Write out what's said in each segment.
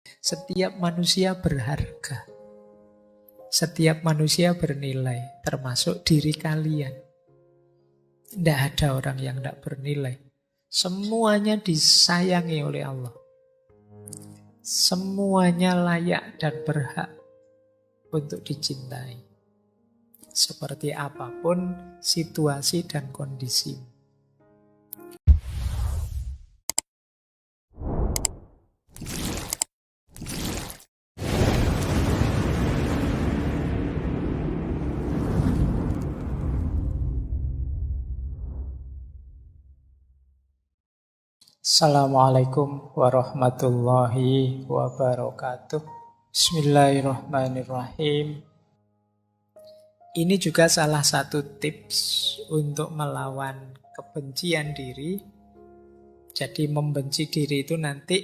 Setiap manusia berharga. Setiap manusia bernilai, termasuk diri kalian. Tidak ada orang yang tidak bernilai. Semuanya disayangi oleh Allah. Semuanya layak dan berhak untuk dicintai. Seperti apapun situasi dan kondisi. Assalamualaikum warahmatullahi wabarakatuh. Bismillahirrahmanirrahim. Ini juga salah satu tips untuk melawan kebencian diri. Jadi membenci diri itu nanti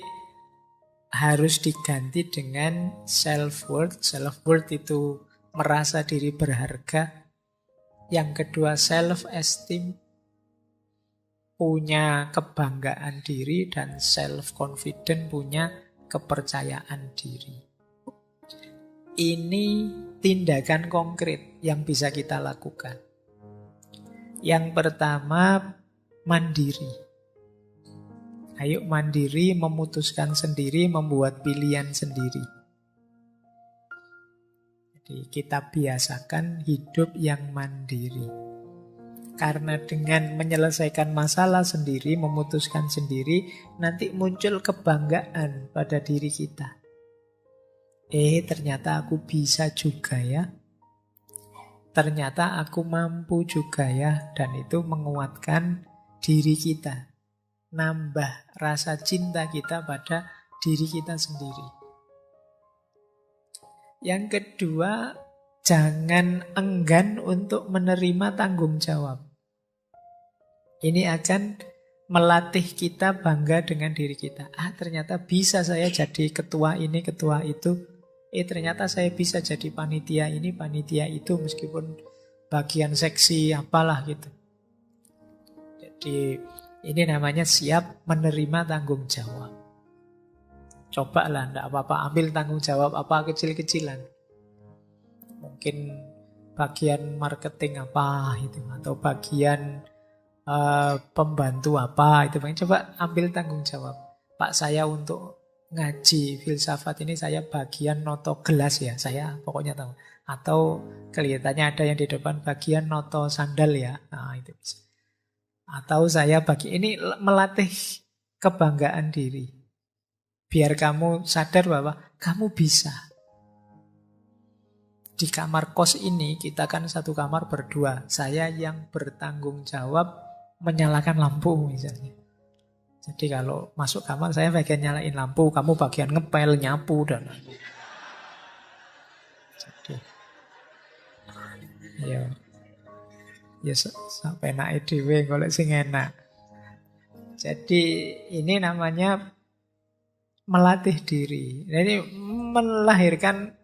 harus diganti dengan self-worth. Self-worth itu merasa diri berharga. Yang kedua self-esteem, punya kebanggaan diri, dan self-confident, punya kepercayaan diri. Ini tindakan konkret yang bisa kita lakukan. Yang pertama, mandiri. Ayo mandiri, memutuskan sendiri, membuat pilihan sendiri. Jadi kita biasakan hidup yang mandiri. Karena dengan menyelesaikan masalah sendiri, memutuskan sendiri, nanti muncul kebanggaan pada diri kita. Ternyata aku bisa juga ya. Ternyata aku mampu juga ya. Dan itu menguatkan diri kita. Nambah rasa cinta kita pada diri kita sendiri. Yang kedua, jangan enggan untuk menerima tanggung jawab. Ini akan melatih kita bangga dengan diri kita. Ternyata bisa saya jadi ketua ini, ketua itu. Ternyata saya bisa jadi panitia ini, panitia itu, meskipun bagian seksi apalah gitu. Jadi ini namanya siap menerima tanggung jawab. Cobalah, enggak apa-apa, ambil tanggung jawab apa kecil-kecilan. Mungkin bagian marketing apa itu, atau bagian pembantu apa itu. Coba ambil tanggung jawab. Pak, saya untuk ngaji filsafat ini saya bagian noto gelas ya, saya pokoknya tahu. Atau kelihatannya ada yang di depan bagian noto sandal ya, nah itu bisa. Atau saya ini melatih kebanggaan diri. Biar kamu sadar bahwa kamu bisa. Di kamar kos ini kita kan satu kamar berdua. Saya yang bertanggung jawab menyalakan lampu misalnya. Jadi kalau masuk kamar saya bagian nyalain lampu, kamu bagian ngepel, nyapu dan jadi ya sampai naik dhewe golek sing enak. Jadi ini namanya melatih diri. Ini melahirkan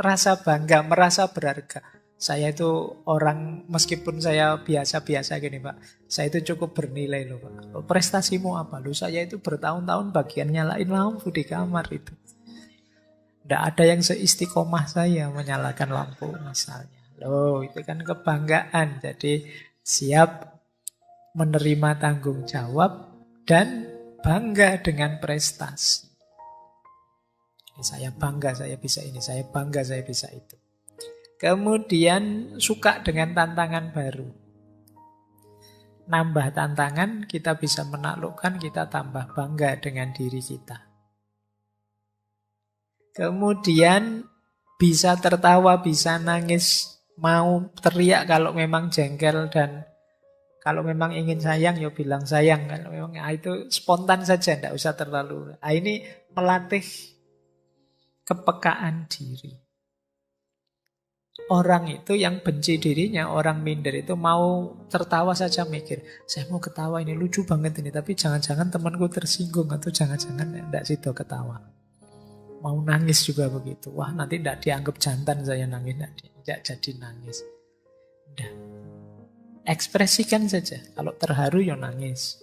rasa bangga, merasa berharga. Saya itu orang, meskipun saya biasa-biasa gini Pak, saya itu cukup bernilai loh Pak. Prestasimu apa? Loh saya itu bertahun-tahun bagian nyalain lampu di kamar itu. Tidak ada yang seistiqomah saya menyalakan lampu misalnya. Loh itu kan kebanggaan. Jadi siap menerima tanggung jawab dan bangga dengan prestasi. Saya bangga saya bisa ini, saya bangga saya bisa itu. Kemudian suka dengan tantangan baru. Nambah tantangan, kita bisa menaklukkan, kita tambah bangga dengan diri kita. Kemudian bisa tertawa, bisa nangis, mau teriak kalau memang jengkel, dan kalau memang ingin sayang, ya bilang sayang. Kalau memang itu spontan saja, tidak usah terlalu. Ini melatih kepekaan diri. Orang itu yang benci dirinya, orang minder itu mau tertawa saja mikir, saya mau ketawa ini lucu banget ini, tapi jangan-jangan temanku tersinggung, atau jangan-jangan tidak situ ketawa. Mau nangis juga begitu. Wah nanti tidak dianggap jantan saya nangis, tidak jadi nangis. Udah. Ekspresikan saja. Kalau terharu ya nangis.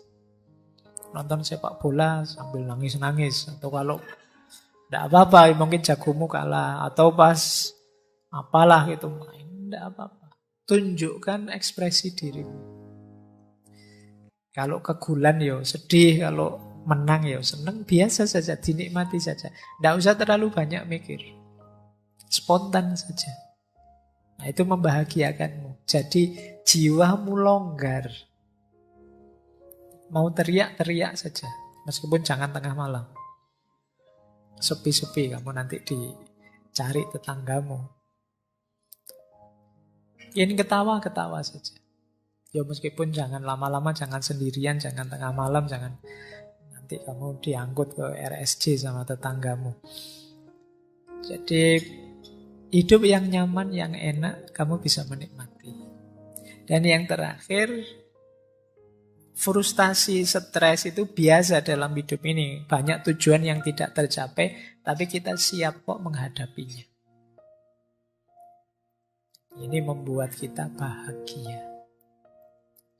Nonton sepak bola sambil nangis-nangis. Atau kalau Tidak apa-apa, mungkin jagomu kalah. Atau pas apalah gitu main, tidak apa-apa. Tunjukkan ekspresi dirimu. Kalau kegulan ya sedih, kalau menang ya seneng, biasa saja, dinikmati saja. Tidak usah terlalu banyak mikir. Spontan saja. Nah itu membahagiakanmu. Jadi jiwamu longgar. Mau teriak-teriak saja. Meskipun jangan tengah malam. Sepi-sepi kamu nanti dicari tetanggamu. Ingin ketawa-ketawa saja. Ya meskipun jangan lama-lama, jangan sendirian, jangan tengah malam, jangan nanti kamu diangkut ke RSJ sama tetanggamu. Jadi hidup yang nyaman, yang enak, kamu bisa menikmati. Dan yang terakhir, frustasi, stres itu biasa dalam hidup ini. Banyak tujuan yang tidak tercapai, tapi kita siap kok menghadapinya. Ini membuat kita bahagia.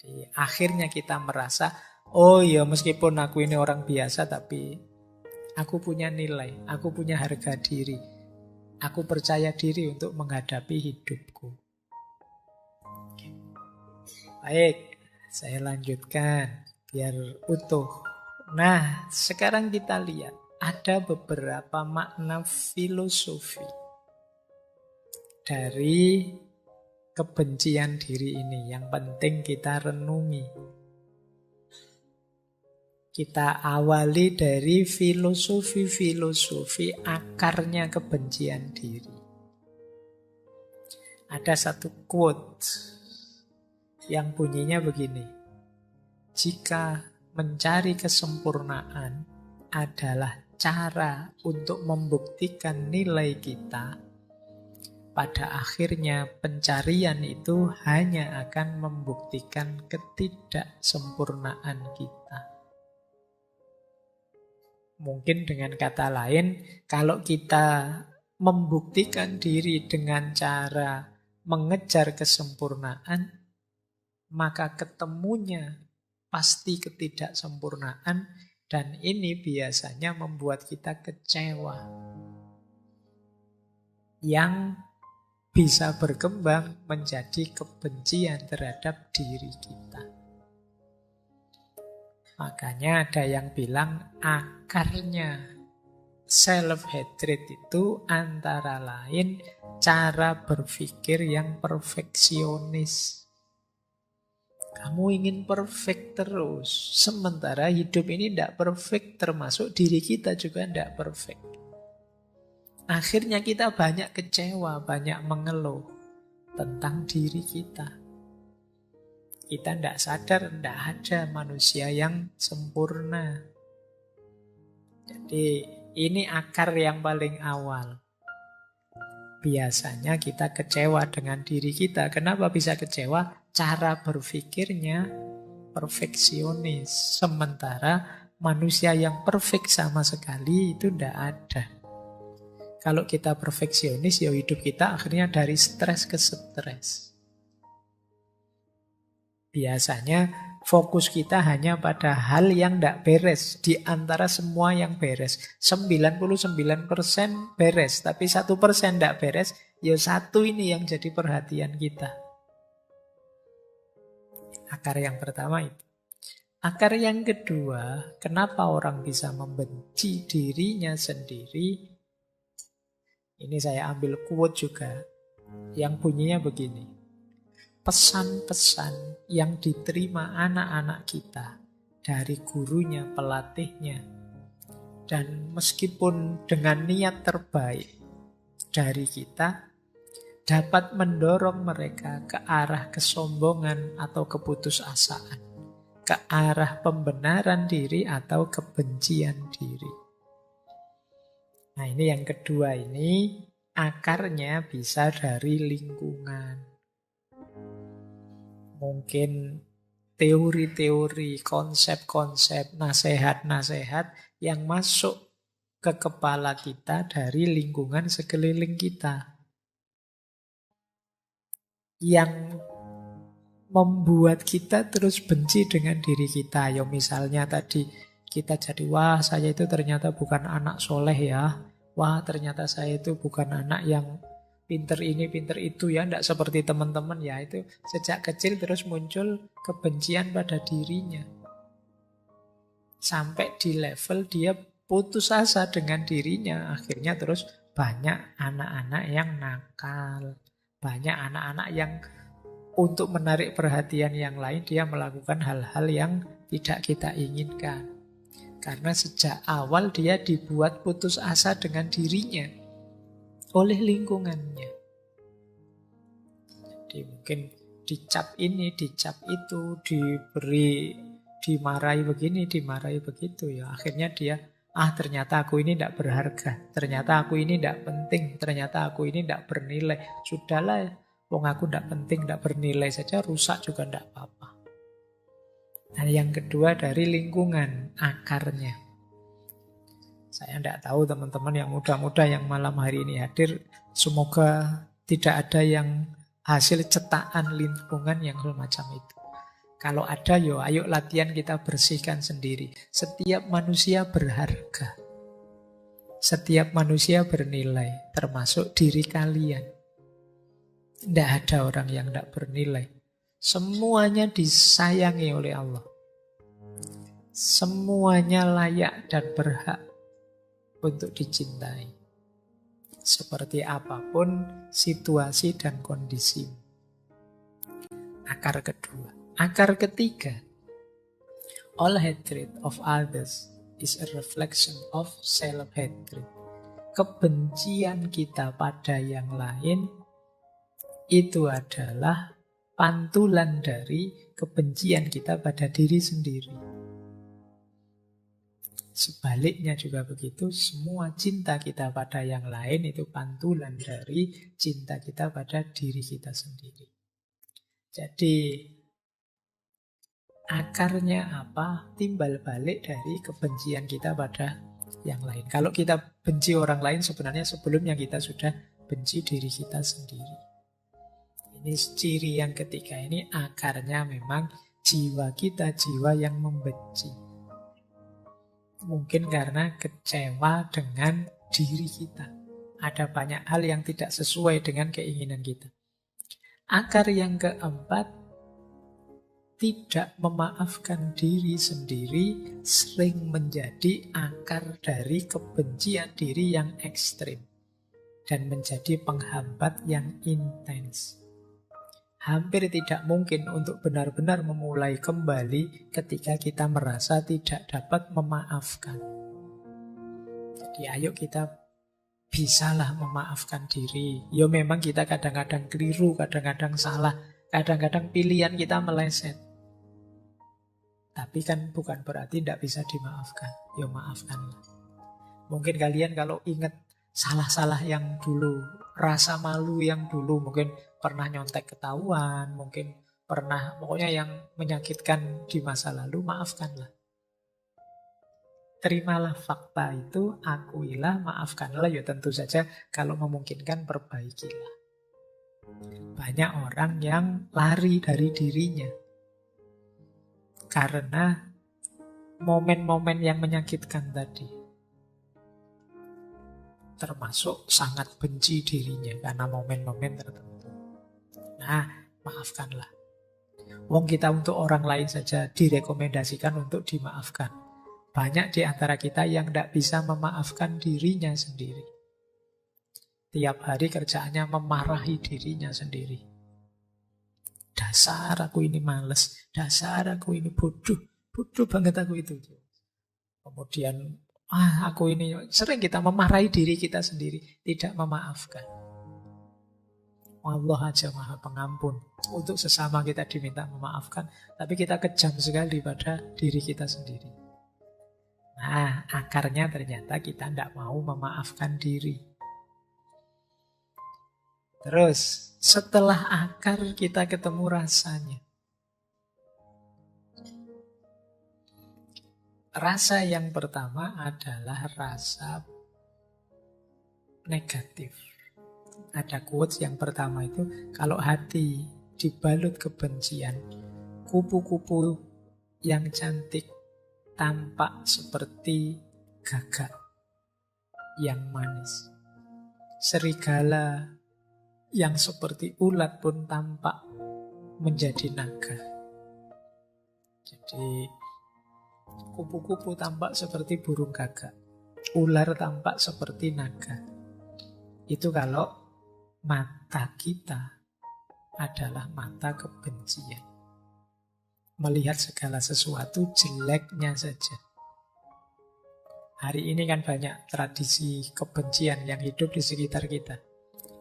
Jadi, akhirnya kita merasa, oh ya meskipun aku ini orang biasa, tapi aku punya nilai, aku punya harga diri. Aku percaya diri untuk menghadapi hidupku. Baik, saya lanjutkan biar utuh. Nah, sekarang kita lihat ada beberapa makna filosofi dari kebencian diri ini yang penting kita renungi. Kita awali dari filosofi akarnya kebencian diri. Ada satu quote yang bunyinya begini. Jika mencari kesempurnaan adalah cara untuk membuktikan nilai kita, pada akhirnya pencarian itu hanya akan membuktikan ketidaksempurnaan kita. Mungkin dengan kata lain, kalau kita membuktikan diri dengan cara mengejar kesempurnaan, maka ketemunya pasti ketidaksempurnaan, dan ini biasanya membuat kita kecewa. Yang bisa berkembang menjadi kebencian terhadap diri kita. Makanya ada yang bilang akarnya self-hatred itu antara lain cara berpikir yang perfeksionis. Kamu ingin perfect terus, sementara hidup ini tidak perfect, termasuk diri kita juga tidak perfect. Akhirnya kita banyak kecewa, banyak mengeluh tentang diri kita. Kita tidak sadar, tidak ada manusia yang sempurna. Jadi ini akar yang paling awal. Biasanya kita kecewa dengan diri kita. Kenapa bisa kecewa? Cara berpikirnya perfeksionis. Sementara manusia yang perfect sama sekali itu tidak ada. Kalau kita perfeksionis, ya hidup kita akhirnya dari stres ke stres. Biasanya fokus kita hanya pada hal yang tidak beres di antara semua yang beres. 99% beres, tapi 1% tidak beres, ya satu ini yang jadi perhatian kita. Akar yang pertama itu. Akar yang kedua, kenapa orang bisa membenci dirinya sendiri? Ini saya ambil quote juga, yang bunyinya begini. Pesan-pesan yang diterima anak-anak kita dari gurunya, pelatihnya, dan meskipun dengan niat terbaik dari kita, dapat mendorong mereka ke arah kesombongan atau keputusasaan, ke arah pembenaran diri atau kebencian diri. Nah ini yang kedua, ini akarnya bisa dari lingkungan. Mungkin teori-teori, konsep-konsep, nasihat-nasihat yang masuk ke kepala kita dari lingkungan sekeliling kita. Yang membuat kita terus benci dengan diri kita. Ya misalnya tadi kita jadi, wah saya itu ternyata bukan anak soleh ya. Wah, ternyata saya itu bukan anak yang pinter ini, pinter itu ya, tidak seperti teman-teman ya. Itu sejak kecil terus muncul kebencian pada dirinya. Sampai di level dia putus asa dengan dirinya. Akhirnya terus banyak anak-anak yang nakal. Banyak anak-anak yang untuk menarik perhatian yang lain, dia melakukan hal-hal yang tidak kita inginkan. Karena sejak awal dia dibuat putus asa dengan dirinya oleh lingkungannya. Jadi mungkin dicap ini, dicap itu, dimarahi begini, dimarahi begitu ya. Akhirnya dia, ternyata aku ini tidak berharga, ternyata aku ini tidak penting, ternyata aku ini tidak bernilai. Sudahlah, wong aku tidak penting, tidak bernilai saja, rusak juga tidak apa-apa. Nah, yang kedua dari lingkungan, akarnya. Saya tidak tahu teman-teman yang muda-muda yang malam hari ini hadir, semoga tidak ada yang hasil cetakan lingkungan yang semacam itu. Kalau ada, ayo latihan kita bersihkan sendiri. Setiap manusia berharga. Setiap manusia bernilai, termasuk diri kalian. Tidak ada orang yang tidak bernilai. Semuanya disayangi oleh Allah. Semuanya layak dan berhak untuk dicintai. Seperti apapun situasi dan kondisi. Akar kedua. Akar ketiga. All hatred of others is a reflection of self-hatred. Kebencian kita pada yang lain itu adalah pantulan dari kebencian kita pada diri sendiri. Sebaliknya juga begitu, semua cinta kita pada yang lain itu pantulan dari cinta kita pada diri kita sendiri. Jadi akarnya apa? Timbal balik dari kebencian kita pada yang lain. Kalau kita benci orang lain, sebenarnya sebelumnya kita sudah benci diri kita sendiri. Ini ciri yang ketiga, ini akarnya memang jiwa kita, jiwa yang membenci. Mungkin karena kecewa dengan diri kita. Ada banyak hal yang tidak sesuai dengan keinginan kita. Akar yang keempat, tidak memaafkan diri sendiri sering menjadi akar dari kebencian diri yang ekstrim. Dan menjadi penghambat yang intens. Hampir tidak mungkin untuk benar-benar memulai kembali ketika kita merasa tidak dapat memaafkan. Jadi ayo kita bisalah memaafkan diri. Ya memang kita kadang-kadang keliru, kadang-kadang salah, kadang-kadang pilihan kita meleset. Tapi kan bukan berarti tidak bisa dimaafkan. Ya maafkanlah. Mungkin kalian kalau ingat salah-salah yang dulu, rasa malu yang dulu, mungkin pernah nyontek ketahuan, mungkin pernah pokoknya yang menyakitkan di masa lalu, maafkanlah. Terimalah fakta itu, akuilah, maafkanlah, ya tentu saja kalau memungkinkan perbaikilah. Banyak orang yang lari dari dirinya karena momen-momen yang menyakitkan tadi. Termasuk sangat benci dirinya karena momen-momen tertentu. Nah, maafkanlah. Wong kita untuk orang lain saja direkomendasikan untuk dimaafkan. Banyak di antara kita yang tidak bisa memaafkan dirinya sendiri. Tiap hari kerjaannya memarahi dirinya sendiri. Dasar aku ini males, dasar aku ini bodoh, bodoh banget aku itu. Kemudian, aku ini, sering kita memarahi diri kita sendiri, tidak memaafkan. Allah aja maha pengampun. Untuk sesama kita diminta memaafkan, tapi kita kejam sekali pada diri kita sendiri. Nah, akarnya ternyata kita tidak mau memaafkan diri. Terus, setelah akar kita ketemu rasanya. Rasa yang pertama adalah rasa negatif. Ada quotes yang pertama itu, kalau hati dibalut kebencian, kupu-kupu yang cantik tampak seperti gagak. yang manis. Serigala yang seperti ulat pun tampak menjadi naga. Jadi kupu-kupu tampak seperti burung gagak. Ular tampak seperti naga. Itu kalau mata kita adalah mata kebencian. Melihat segala sesuatu jeleknya saja. Hari ini kan banyak tradisi kebencian yang hidup di sekitar kita.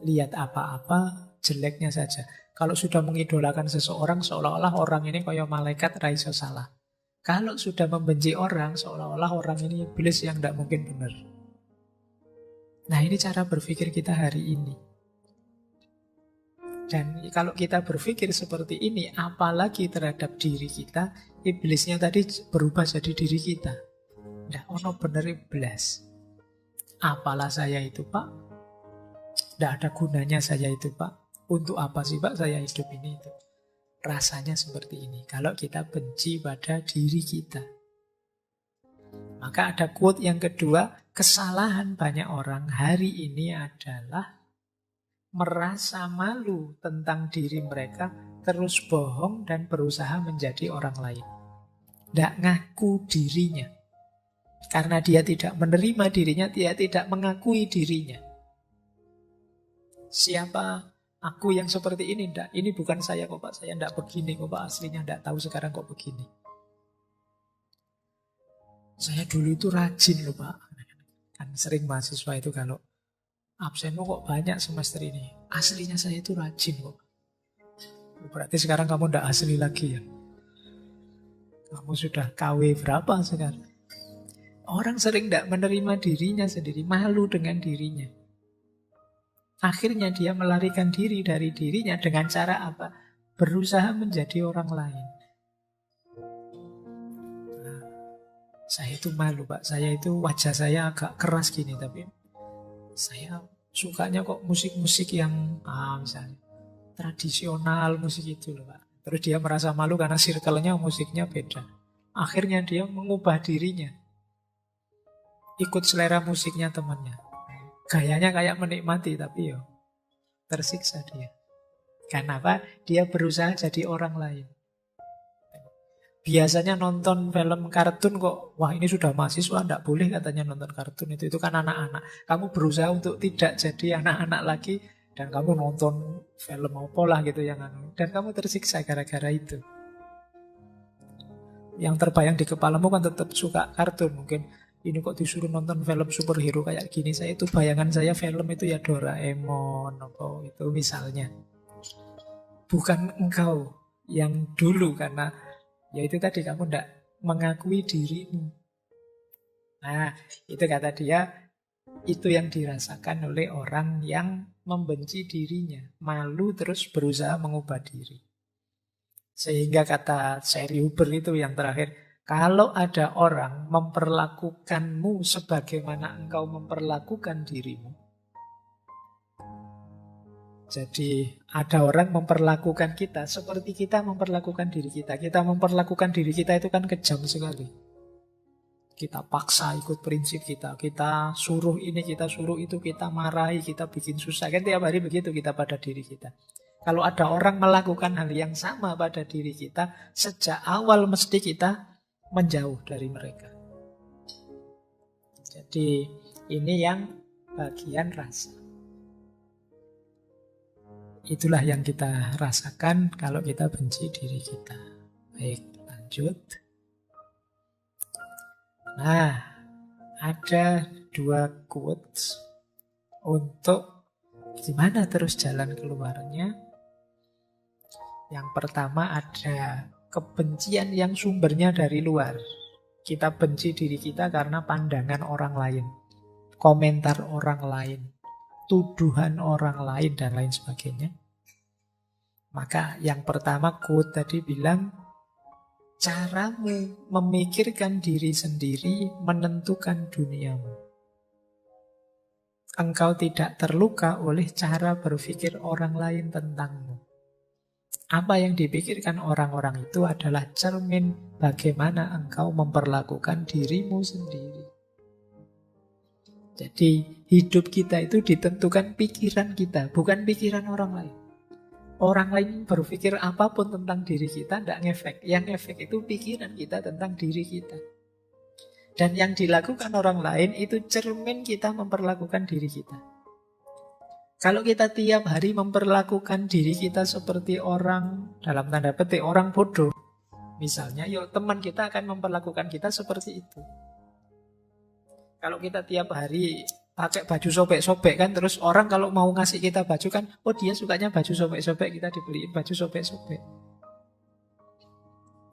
Lihat apa-apa, jeleknya saja. Kalau sudah mengidolakan seseorang, seolah-olah orang ini kayak malaikat raiso salah. Kalau sudah membenci orang, seolah-olah orang ini iblis yang tidak mungkin benar. Nah, ini cara berpikir kita hari ini. Dan kalau kita berpikir seperti ini, apalagi terhadap diri kita, iblisnya tadi berubah jadi diri kita. Nggak ono bener iblis. Apalah saya itu, Pak? Nggak ada gunanya saya itu, Pak. Untuk apa sih, Pak, saya hidup ini itu? Rasanya seperti ini. Kalau kita benci pada diri kita. Maka ada quote yang kedua, kesalahan banyak orang hari ini adalah merasa malu tentang diri mereka, terus bohong dan berusaha menjadi orang lain. Nggak ngaku dirinya. Karena dia tidak menerima dirinya, dia tidak mengakui dirinya. Siapa aku yang seperti ini? Nggak, ini bukan saya kok, Pak. Saya nggak begini kok, Pak. Aslinya nggak tahu sekarang kok begini. Saya dulu itu rajin loh, Pak. Kan sering mahasiswa itu kalau absenmu kok banyak semester ini. Aslinya saya itu rajin kok. Berarti sekarang kamu nggak asli lagi ya? Kamu sudah KW berapa sekarang? Orang sering tidak menerima dirinya sendiri, malu dengan dirinya. Akhirnya dia melarikan diri dari dirinya dengan cara apa? Berusaha menjadi orang lain. Nah, saya itu malu, Pak. Saya itu wajah saya agak keras gini, tapi saya sukanya kok musik-musik yang misalnya tradisional, musik itu loh, Pak. Terus dia merasa malu karena circle-nya musiknya beda. Akhirnya dia mengubah dirinya. Ikut selera musiknya temannya. Gayanya kayak menikmati, tapi tersiksa dia. Kenapa? Dia berusaha jadi orang lain. Biasanya nonton film kartun kok, wah ini sudah mahasiswa, tidak boleh katanya nonton kartun itu kan anak-anak. Kamu berusaha untuk tidak jadi anak-anak lagi, dan kamu nonton film apa lah gitu yang dan kamu tersiksa gara-gara itu. Yang terbayang di kepalamu kan tetap suka kartun mungkin. Ini kok disuruh nonton film superhero kayak gini. Saya itu bayangan saya film itu ya Doraemon apa itu misalnya. Bukan engkau yang dulu karena ya itu tadi kamu tidak mengakui dirimu. Nah, itu kata dia itu yang dirasakan oleh orang yang membenci dirinya, malu terus berusaha mengubah diri. Sehingga kata Sherry Huber itu yang terakhir, kalau ada orang memperlakukanmu sebagaimana engkau memperlakukan dirimu. Jadi ada orang memperlakukan kita seperti kita memperlakukan diri kita. Kita memperlakukan diri kita itu kan kejam sekali. Kita paksa ikut prinsip kita. Kita suruh ini, kita suruh itu, kita marahi, kita bikin susah. Kan tiap hari begitu kita pada diri kita. Kalau ada orang melakukan hal yang sama pada diri kita, sejak awal mesti kita menjauh dari mereka. Jadi ini yang bagian rasa. Itulah yang kita rasakan kalau kita benci diri kita. Baik, lanjut. Nah, ada 2 quotes untuk gimana terus jalan keluarnya. Yang pertama ada kebencian yang sumbernya dari luar. Kita benci diri kita karena pandangan orang lain, komentar orang lain, tuduhan orang lain, dan lain sebagainya. Maka yang pertama quote tadi bilang, caramu memikirkan diri sendiri menentukan duniamu. Engkau tidak terluka oleh cara berpikir orang lain tentangmu. Apa yang dipikirkan orang-orang itu adalah cermin bagaimana engkau memperlakukan dirimu sendiri. Jadi hidup kita itu ditentukan pikiran kita, bukan pikiran orang lain. Orang lain berpikir apapun tentang diri kita, tidak ngefek. Yang ngefek itu pikiran kita tentang diri kita. Dan yang dilakukan orang lain itu cermin kita memperlakukan diri kita. Kalau kita tiap hari memperlakukan diri kita seperti orang, dalam tanda petik, orang bodoh, misalnya, yuk teman kita akan memperlakukan kita seperti itu. Kalau kita tiap hari pakai baju sobek-sobek kan, terus orang kalau mau ngasih kita baju kan, oh dia sukanya baju sobek-sobek, kita dibeliin baju sobek-sobek.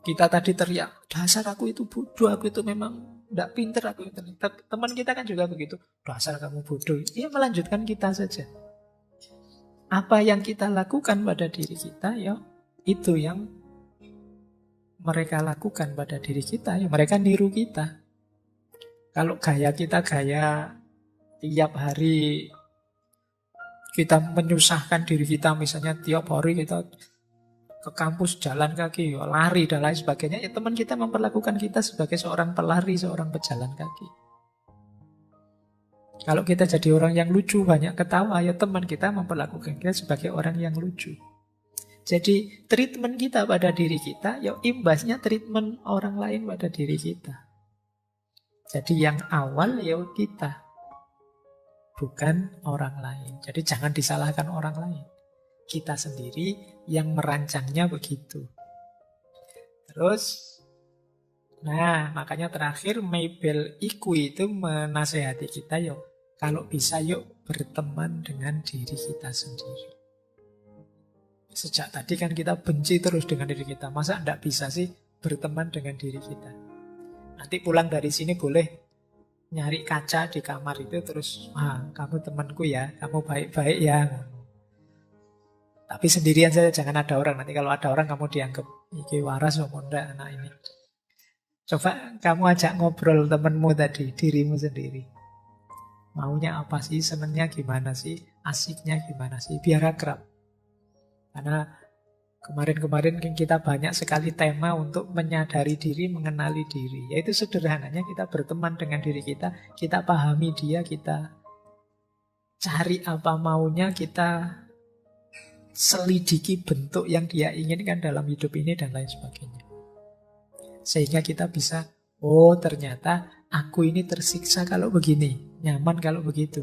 Kita tadi teriak, dasar aku itu bodoh, aku itu memang tidak pinter, aku itu. Teman kita kan juga begitu, dasar kamu bodoh. Dia melanjutkan kita saja. Apa yang kita lakukan pada diri kita, ya itu yang mereka lakukan pada diri kita, ya mereka niru kita. Kalau gaya kita gaya tiap hari kita menyusahkan diri kita, misalnya tiap hari kita ke kampus jalan kaki, lari dan lain sebagainya, ya teman kita memperlakukan kita sebagai seorang pelari, seorang pejalan kaki. Kalau kita jadi orang yang lucu, banyak ketawa, ya teman kita memperlakukan kita sebagai orang yang lucu. Jadi treatment kita pada diri kita, ya imbasnya treatment orang lain pada diri kita. Jadi yang awal ya kita, bukan orang lain. Jadi jangan disalahkan orang lain. Kita sendiri yang merancangnya begitu. Terus, nah makanya terakhir Mabel Iku itu menasehati kita, yuk kalau bisa yuk berteman dengan diri kita sendiri. Sejak tadi kan kita benci terus dengan diri kita. Masa enggak bisa sih berteman dengan diri kita? Nanti pulang dari sini boleh nyari kaca di kamar itu terus, kamu temanku ya, kamu baik-baik ya. Tapi sendirian saja, jangan ada orang. Nanti kalau ada orang kamu dianggap iki waras apa enggak anak ini. Coba kamu ajak ngobrol temanmu tadi, dirimu sendiri. Maunya apa sih, senangnya gimana sih, asiknya gimana sih, biar akrab. Karena kemarin-kemarin kita banyak sekali tema untuk menyadari diri, mengenali diri. Yaitu sederhananya kita berteman dengan diri kita pahami dia, kita cari apa maunya, kita selidiki bentuk yang dia inginkan dalam hidup ini dan lain sebagainya. Sehingga kita bisa, oh ternyata aku ini tersiksa kalau begini, nyaman kalau begitu.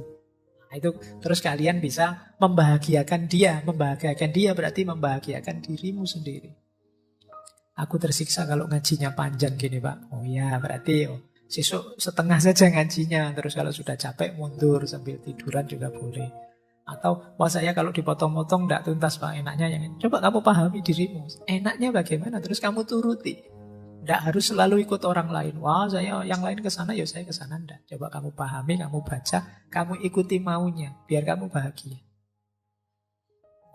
Nah, itu terus kalian bisa membahagiakan dia. Membahagiakan dia berarti membahagiakan dirimu sendiri. Aku tersiksa kalau ngajinya panjang gini Pak. Oh ya berarti sesuk setengah saja ngajinya. Terus kalau sudah capek mundur sambil tiduran juga boleh. Atau wah saya kalau dipotong-potong tidak tuntas Pak, enaknya yang ini. Coba kamu pahami dirimu. Enaknya bagaimana? Terus kamu turuti. Tidak harus selalu ikut orang lain. Wah saya yang lain ke sana, ya saya ke sana. Tidak. Coba kamu pahami, kamu baca, kamu ikuti maunya. Biar kamu bahagia.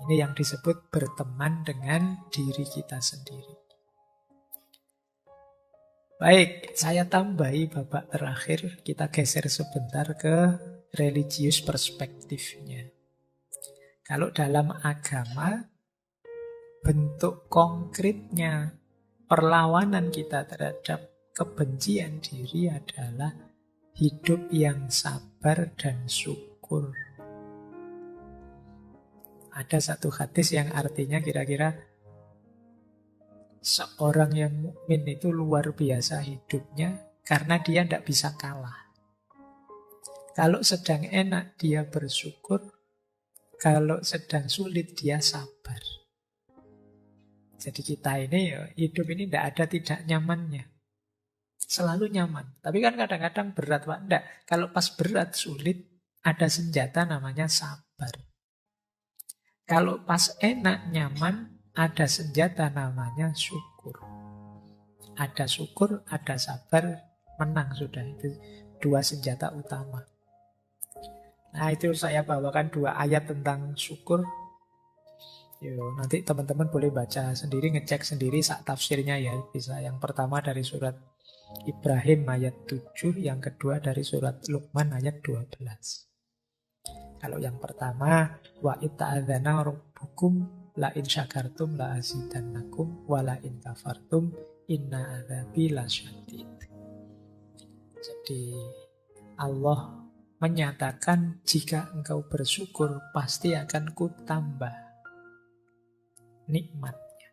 Ini yang disebut berteman dengan diri kita sendiri. Baik, saya tambahi babak terakhir. Kita geser sebentar ke religius perspektifnya. Kalau dalam agama, bentuk konkretnya perlawanan kita terhadap kebencian diri adalah hidup yang sabar dan syukur. Ada satu hadis yang artinya kira-kira seorang yang mukmin itu luar biasa hidupnya karena dia tidak bisa kalah. Kalau sedang enak dia bersyukur, kalau sedang sulit dia sabar. Jadi kita ini hidup ini tidak ada tidak nyamannya. Selalu nyaman. Tapi kan kadang-kadang berat Pak. Tidak. Kalau pas berat sulit ada senjata namanya sabar. Kalau pas enak nyaman ada senjata namanya syukur. Ada syukur, ada sabar, menang sudah. Itu dua senjata utama. Nah itu saya bawakan dua ayat tentang syukur. Yo, nanti teman-teman boleh baca sendiri, ngecek sendiri sak tafsirnya ya. Bisa yang pertama dari surat Ibrahim ayat 7, yang kedua dari surat Luqman ayat 12. Kalau yang pertama, wa ita'adzana rabbukum la in syakartum la azidannakum wa la in kafartum inna adzabi lasyadid. Jadi Allah menyatakan jika engkau bersyukur pasti akan kutambah nikmatnya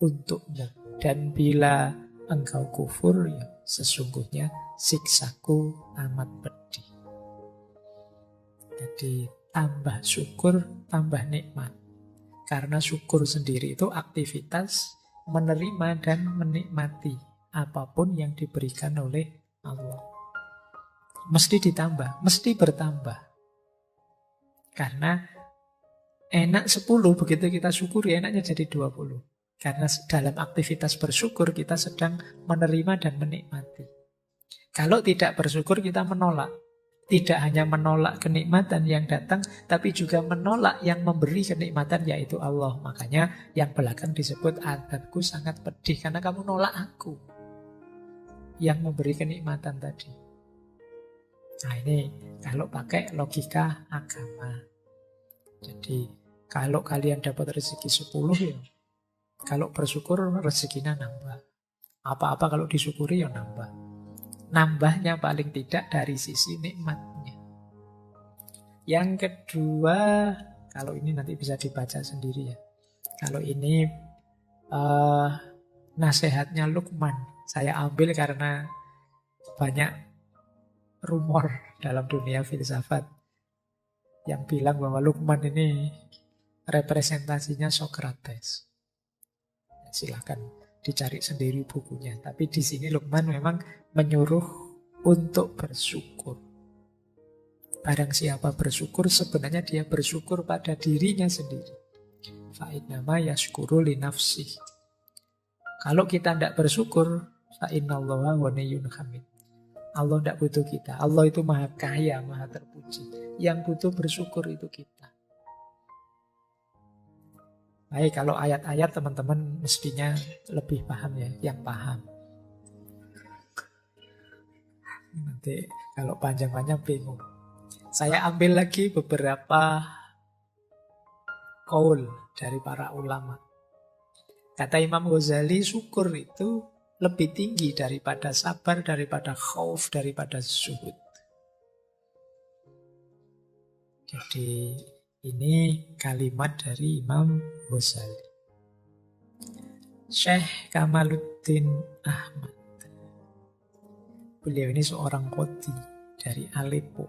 untukmu. Dan bila engkau kufur, ya sesungguhnya siksaku amat pedih. Jadi tambah syukur, tambah nikmat. Karena syukur sendiri itu aktivitas menerima dan menikmati apapun yang diberikan oleh Allah. Mesti ditambah, mesti bertambah. Karena enak 10, begitu kita syukuri enaknya jadi 20. Karena dalam aktivitas bersyukur kita sedang menerima dan menikmati. Kalau tidak bersyukur kita menolak. Tidak hanya menolak kenikmatan yang datang, tapi juga menolak yang memberi kenikmatan, yaitu Allah. Makanya yang belakang disebut azabku sangat pedih, karena kamu nolak aku yang memberi kenikmatan tadi. Nah ini kalau pakai logika agama. Jadi kalau kalian dapat rezeki 10 ya, kalau bersyukur rezekinya nambah. Apa-apa kalau disyukuri ya nambah. Nambahnya paling tidak dari sisi nikmatnya. Yang kedua, kalau ini nanti bisa dibaca sendiri ya. Kalau ini nasihatnya Luqman. Saya ambil karena banyak rumor dalam dunia filsafat yang bilang bahwa Luqman ini representasinya Socrates. Silahkan dicari sendiri bukunya. Tapi di sini Luqman memang menyuruh untuk bersyukur. Barang siapa bersyukur, sebenarnya dia bersyukur pada dirinya sendiri. Fa'innama yashkuru li nafsih. Kalau kita tidak bersyukur, fa'innallaha ghaniyyun hamid. Allah tidak butuh kita. Allah itu maha kaya, maha terpuji. Yang butuh bersyukur itu kita. Baik, kalau ayat-ayat teman-teman mestinya lebih paham ya, yang paham. Nanti kalau panjang-panjang bingung. Saya ambil lagi beberapa qaul dari para ulama. Kata Imam Ghazali, syukur itu lebih tinggi daripada sabar, daripada khauf, daripada zuhud. Jadi ini kalimat dari Imam Ghazali. Syekh Kamaluddin Ahmad. Beliau ini seorang qadhi dari Aleppo.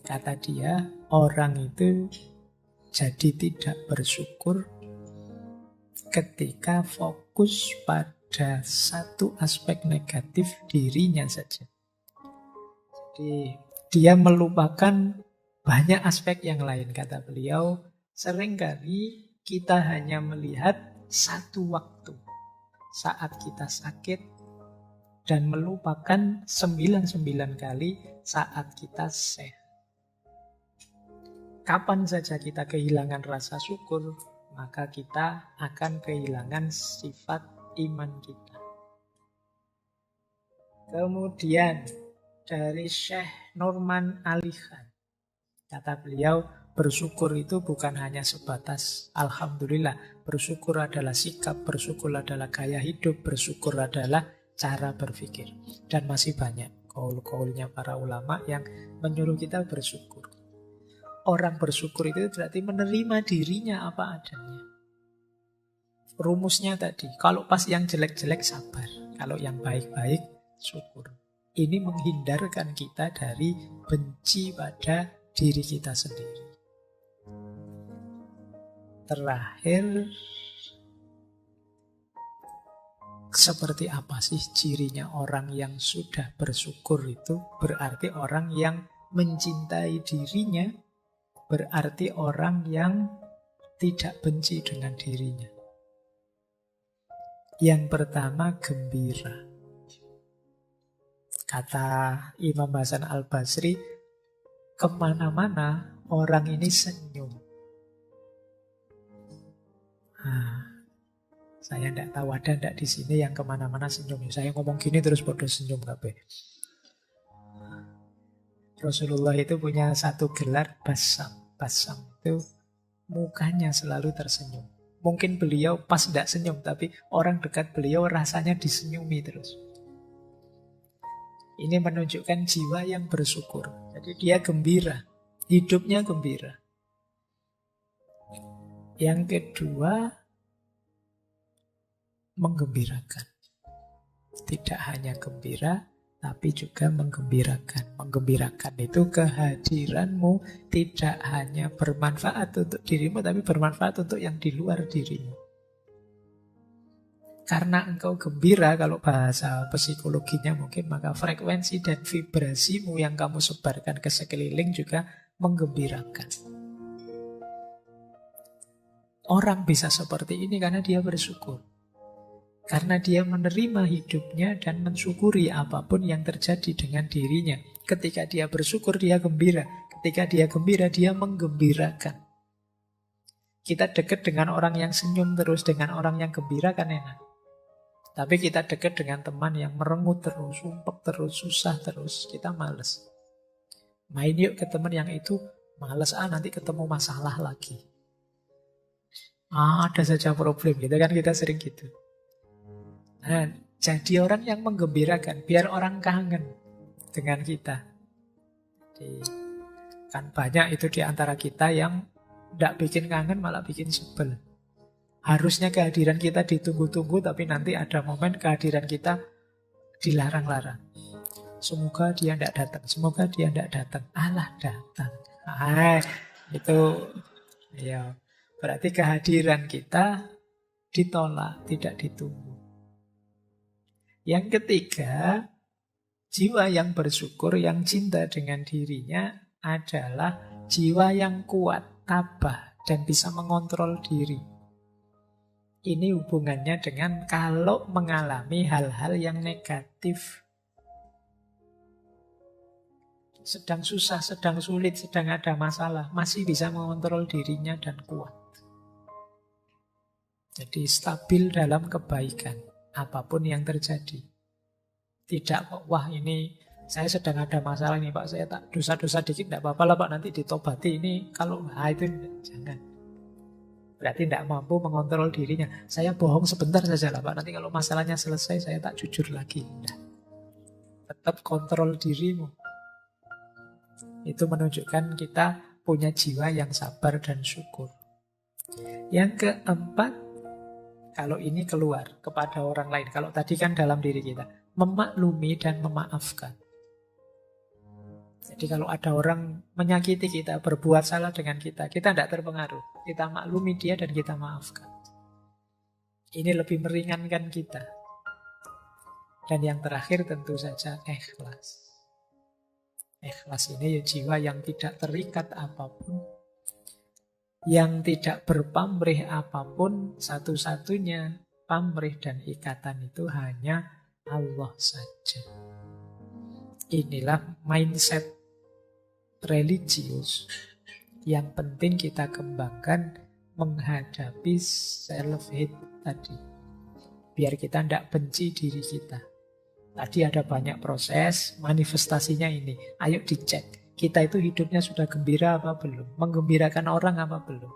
Kata dia, orang itu jadi tidak bersyukur ketika fokus pada satu aspek negatif dirinya saja. Jadi dia melupakan banyak aspek yang lain. Kata beliau, seringkali kita hanya melihat satu waktu saat kita sakit dan melupakan 99 kali saat kita sehat. Kapan saja kita kehilangan rasa syukur, maka kita akan kehilangan sifat iman kita. Kemudian dari Syekh Norman Ali Khan, kata beliau, bersyukur itu bukan hanya sebatas alhamdulillah. Bersyukur adalah sikap, bersyukur adalah gaya hidup, bersyukur adalah cara berpikir. Dan masih banyak qaul-qaulnya para ulama yang menyuruh kita bersyukur. Orang bersyukur itu berarti menerima dirinya apa adanya. Rumusnya tadi, kalau pas yang jelek-jelek sabar, kalau yang baik-baik syukur. Ini menghindarkan kita dari benci pada diri kita sendiri. Terakhir, seperti apa sih cirinya orang yang sudah bersyukur itu? Berarti orang yang mencintai dirinya, berarti orang yang tidak benci dengan dirinya. Yang pertama, gembira. Kata Imam Hasan Al-Basri, kemana-mana orang ini senyum. Saya tidak tahu ada tidak di sini yang kemana-mana senyum. Saya ngomong gini terus bodoh senyum kabeh. Rasulullah itu punya satu gelar basam. Basam itu mukanya selalu tersenyum. Mungkin beliau pas tidak senyum, tapi orang dekat beliau rasanya disenyumi terus. Ini menunjukkan jiwa yang bersyukur. Jadi dia gembira, hidupnya gembira. Yang kedua, menggembirakan. Tidak hanya gembira, tapi juga menggembirakan. Menggembirakan itu kehadiranmu tidak hanya bermanfaat untuk dirimu, tapi bermanfaat untuk yang di luar dirimu. Karena engkau gembira, kalau bahasa psikologinya mungkin, maka frekuensi dan vibrasimu yang kamu sebarkan ke sekeliling juga menggembirakan. Orang bisa seperti ini karena dia bersyukur. Karena dia menerima hidupnya dan mensyukuri apapun yang terjadi dengan dirinya. Ketika dia bersyukur, dia gembira. Ketika dia gembira, dia menggembirakan. Kita dekat dengan orang yang senyum terus, dengan orang yang gembira kan enak. Tapi kita dekat dengan teman yang merengut terus, sumpek terus, susah terus, kita males. Main yuk ke teman yang itu, males nanti ketemu masalah lagi. Ada saja problem gitu kan, kita sering gitu. Nah, jadi orang yang menggembirakan, biar orang kangen dengan kita. Jadi, kan banyak itu di antara kita yang tidak bikin kangen, malah bikin sebel. Harusnya kehadiran kita ditunggu-tunggu, tapi nanti ada momen kehadiran kita dilarang-larang. Semoga dia tidak datang, semoga dia tidak datang. Alah datang. Itu ya. Berarti kehadiran kita ditolak, tidak ditunggu. Yang ketiga, jiwa yang bersyukur, yang cinta dengan dirinya adalah jiwa yang kuat, tabah, dan bisa mengontrol diri. Ini hubungannya dengan kalau mengalami hal-hal yang negatif. Sedang susah, sedang sulit, sedang ada masalah, masih bisa mengontrol dirinya dan kuat. Jadi stabil dalam kebaikan, apapun yang terjadi. Tidak kok, wah ini saya sedang ada masalah nih Pak, saya tak dosa-dosa dikit, tidak apa-apa lah Pak, nanti ditobati. Ini kalau itu jangan. Berarti tidak mampu mengontrol dirinya. Saya bohong sebentar saja lah Pak, nanti kalau masalahnya selesai saya tak jujur lagi. Nah, tetap kontrol dirimu. Itu menunjukkan kita punya jiwa yang sabar dan syukur. Yang keempat, kalau ini keluar kepada orang lain. Kalau tadi kan dalam diri kita. Memaklumi dan memaafkan. Jadi kalau ada orang menyakiti kita, berbuat salah dengan kita tidak terpengaruh. Kita maklumi dia dan kita maafkan. Ini lebih meringankan kita. Dan yang terakhir tentu saja ikhlas. Ikhlas ini ya jiwa yang tidak terikat apapun, yang tidak berpamrih apapun. Satu-satunya pamrih dan ikatan itu hanya Allah saja. Inilah mindset religius yang penting kita kembangkan menghadapi self-hate tadi. Biar kita tidak benci diri kita. Tadi ada banyak proses, manifestasinya ini. Ayo dicek. Kita itu hidupnya sudah gembira apa belum? Menggembirakan orang apa belum?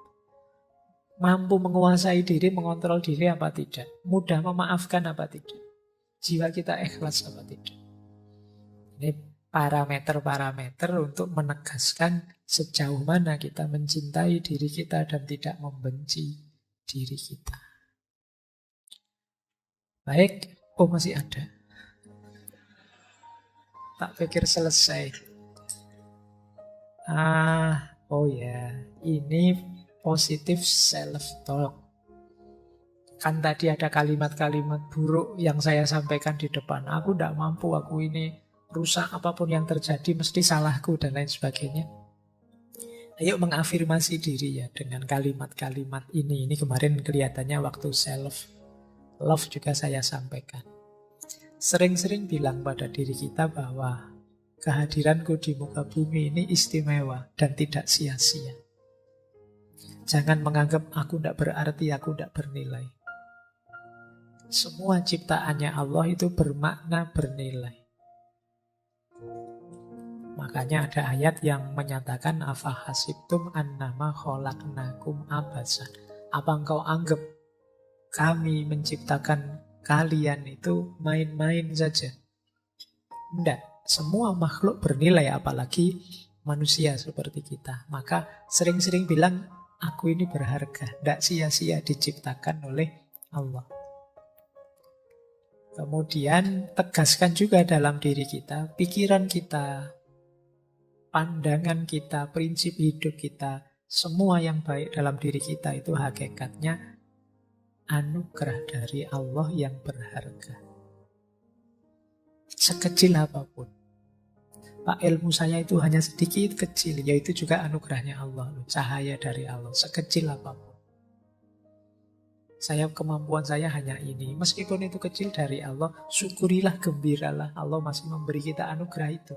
Mampu menguasai diri, mengontrol diri apa tidak? Mudah memaafkan apa tidak? Jiwa kita ikhlas apa tidak? Ini parameter-parameter untuk menegaskan sejauh mana kita mencintai diri kita dan tidak membenci diri kita. Baik, masih ada. Tak pikir selesai. Ini positive self-talk. Kan tadi ada kalimat-kalimat buruk yang saya sampaikan di depan. Aku tidak mampu, aku ini rusak, apapun yang terjadi mesti salahku dan lain sebagainya. Ayo mengafirmasi diri ya dengan kalimat-kalimat ini. Ini kemarin kelihatannya waktu self-love juga saya sampaikan. Sering-sering bilang pada diri kita bahwa kehadiranku di muka bumi ini istimewa dan tidak sia-sia. Jangan menganggap aku tidak berarti, aku tidak bernilai. Semua ciptaannya Allah itu bermakna bernilai. Makanya ada ayat yang menyatakan afahasibtum annama khalaqnakum abasan. Apa engkau anggap kami menciptakan kalian itu main-main saja? Tidak. semua makhluk bernilai, apalagi manusia seperti kita. Maka sering-sering bilang, aku ini berharga, tidak sia-sia diciptakan oleh Allah. Kemudian tegaskan juga dalam diri kita, pikiran kita, pandangan kita, prinsip hidup kita, semua yang baik dalam diri kita itu hakikatnya anugerah dari Allah yang berharga. Sekecil apapun. Pak, ilmu saya itu hanya sedikit kecil, yaitu juga anugerahnya Allah, cahaya dari Allah, sekecil apapun. Kemampuan saya hanya ini. Meskipun itu kecil dari Allah, syukurilah, gembiralah. Allah masih memberi kita anugerah itu.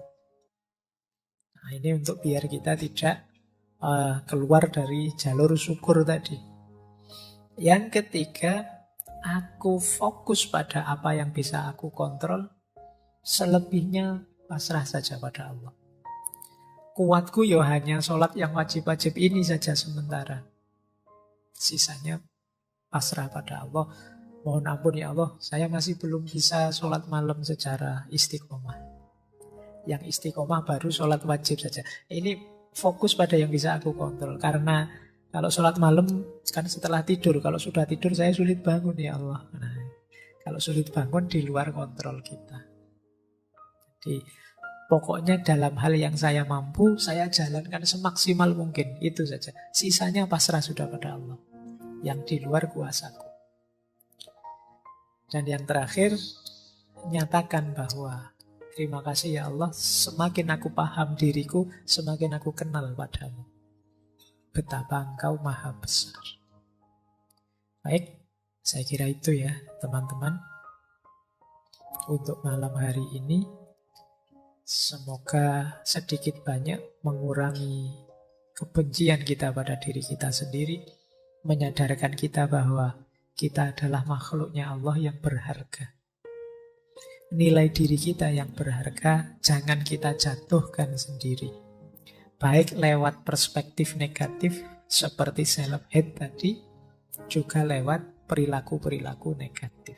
Nah, ini untuk biar kita tidak keluar dari jalur syukur tadi. Yang ketiga, aku fokus pada apa yang bisa aku kontrol. Selebihnya pasrah saja pada Allah. Kuatku ya hanya sholat yang wajib-wajib ini saja sementara. Sisanya pasrah pada Allah. Mohon ampun ya Allah, saya masih belum bisa sholat malam secara istiqomah. Yang istiqomah baru sholat wajib saja. Ini fokus pada yang bisa aku kontrol. Karena kalau sholat malam kan setelah tidur. Kalau sudah tidur saya sulit bangun ya Allah. Nah, kalau sulit bangun di luar kontrol kita. Jadi pokoknya dalam hal yang saya mampu, saya jalankan semaksimal mungkin. Itu saja. Sisanya pasrah sudah pada Allah. Yang di luar kuasaku. Dan yang terakhir, nyatakan bahwa terima kasih ya Allah, semakin aku paham diriku, semakin aku kenal padamu. Betapa engkau maha besar. Baik, saya kira itu ya teman-teman. Untuk malam hari ini, semoga sedikit banyak mengurangi kebencian kita pada diri kita sendiri, menyadarkan kita bahwa kita adalah makhluknya Allah yang berharga. Nilai diri kita yang berharga jangan kita jatuhkan sendiri. Baik lewat perspektif negatif seperti self-hate tadi, juga lewat perilaku-perilaku negatif.